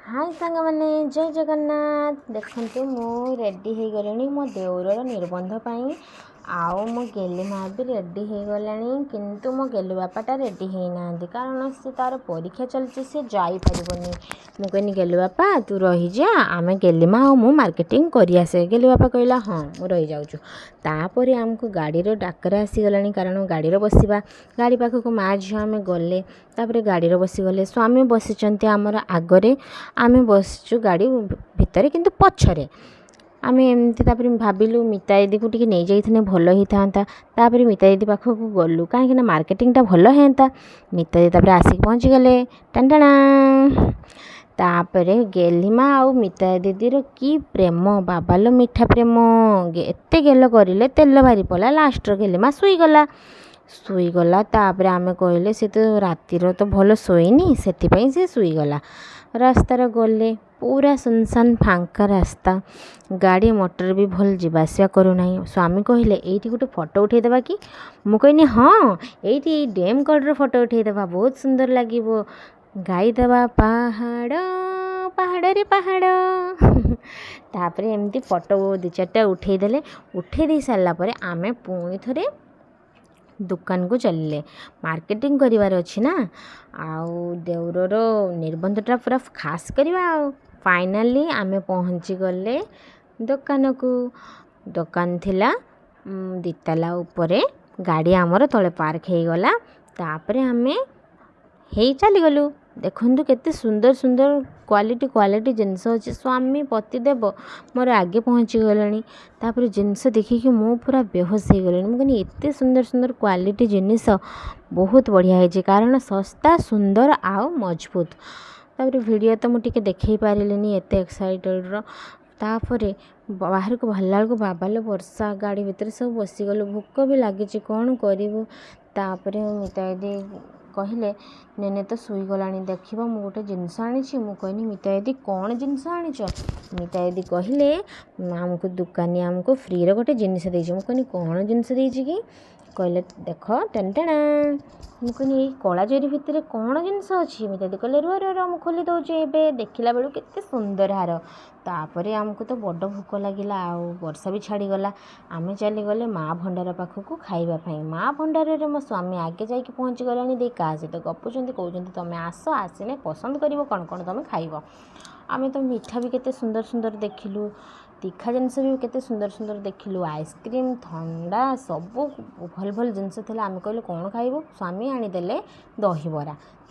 हाय सांग मैंने जय जगन्नाथ देखते मु रेडी हो गली मो देवर निबंध पाई आउ मो गेली माँ भी रेडी हो गला किंतु मो गेलु बापाटा रेडी होना कारण से तार परीक्षा चलती सी जापरबनी मु कहनी गेलु बापा तू रही जा आम गेली माँ और मु मार्केटिंग कर आसे गेलु बापा कहला हाँ मु रही जाऊँ तापर आमको गाड़ी डाकर आसीगला कारण गाड़ी बसवा गाड़ी पाखक माँ झील आम गले तापर गाड़ी बसीगले स्वामी बसी आमर आगरे आम बसचु गाड़ी भितर किंतु पछरे आम एमती भाविलु मिता दीदी को टी नहीं जाइए भल ही था मिता दीदी पाखक गलु कहीं मार्केटिंगटा भल होता मिता दीदी आसिक पहुँची गले टाणा तापर गेलीमा आउ मिता दीदीर की प्रेम बाबालो मीठा प्रेम एत गेल करें तेल भारी पड़ा लास्ट गेलीमा शुईगला तापर आम कहले सी तो रातिर तो भल शोनी से शुईगला रास्तार गले पूरा सुनसान फांका रास्ता गाड़ी मोटर भी भल जावासिया करूना स्वामी कहले ये गोटे फोटो उठेदेवा कि मु कहनी हाँ ये डैम कड़र फोटो उठेदेवा बहुत सुंदर लगे गाईदेवा पहाड़ पहाड़ रे पहाड़ तापर एमती फोटो दि चार्टा उठेदेले उठे सारापर आमे पुणी थरे दुकान को चलिए मार्केटिंग करिवार अच्छी ना आउ देउरर निबंधटा पूरा खास करवा फाइनाली आमे पहुँची गले दुकान को दुकान थिला दिताला उपरे गाड़ी आमर तले पार्क हो गला तापर आमे हे चली गलु देखु केते सुंदर सुंदर क्वालिटी जिनस अच्छे स्वामी पतिदेव मोर आगे पहुँची गले तापर जिनस देखिकी मु पूरा बेहोश हो गली मुझे कहनी एत सुंदर सुंदर क्वालिटी जिनिस बहुत बढ़िया है कारण सस्ता सुंदर आउ मजबूत तापर वीडियो तो मुझे देखई पारे एत एक्साइटेड तापर बाहर को बाहर को बाबालो वर्षा गाड़ी भितर सब बसीगलु भोक भी लगी कौन करूँ तापर मिता दीदी कहले नेने तो शुईगला देखा मु गोटे जिनस आनी कहनी मिता दीदी कौन जिनस आनीच मिता दीदी कहले आमको दुकानी आमको फ्री रे गोटे जिनस देछि कहनी कौन जिनस देछि कि कहले देख टेनटेना मुझे कला जरी भितर कौन जिनस अच्छी मिता दीदी कहले रुह रुह मुझे खोली दौचे एवं देखला बेलू केते सुंदर हार तापर आमको तो बड़ भोक लगिला आउ वर्षा भी छाड़ीगला आम चलीगले माँ भंडार पाखक खावाई माँ भंडार मो स्वामी आगे जाकि पहुँची गला दे क्या सहित गपुंट कहते तुम आस आसने पसंद कर कौन कौन तुम खाइब आम तो मिठा भी केते सुंदर सुंदर देखिलु तीखा जिनस भी केते सुंदर सुंदर देखिलु आइसक्रीम ठंडा सबू भल भल जिनस थिला आम कहले कौन खाइबो स्वामी आनीदेले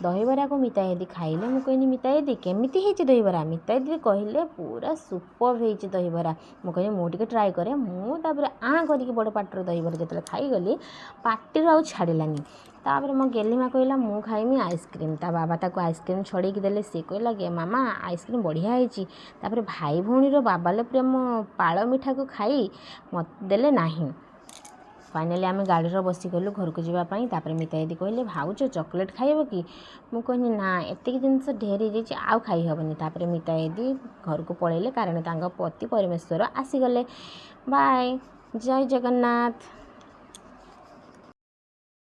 दहीबरा को मिता दीदी खाइले मु कहनी मिता दीदी केमिति हेछि दहीबरा मिता दीदी कहले पूरा सुपर हेछि दहीबरा मु कहनी मु टिके ट्राई करे मु तापर आ करके बड़ पाटर दहीबरा जतले खाइगली पाटिर आउ छाड़िलानी तापर मो गेली माँ कहला मु खाइमी आइसक्रीम ता बाबा ताको आइसक्रीम छड़ेकी देले सी कहला गे मामा आइसक्रीम बढ़िया होइछि तापर भाई भौणीर बाबालो प्रेम पाଳ मिठा को खाई मत देले नाही फाइनाली आम गाड़ी बसीगलु घर को जावाई तापर मिता दीदी कहले भाउज चॉकलेट खाइब कि मु कहनी ना एतिक जिनस ढेर हो आउ खाई हेबनी तापर मिता दीदी घर को पलैले कारण तांको पति परमेश्वर आसीगले बाय जय जगन्नाथ।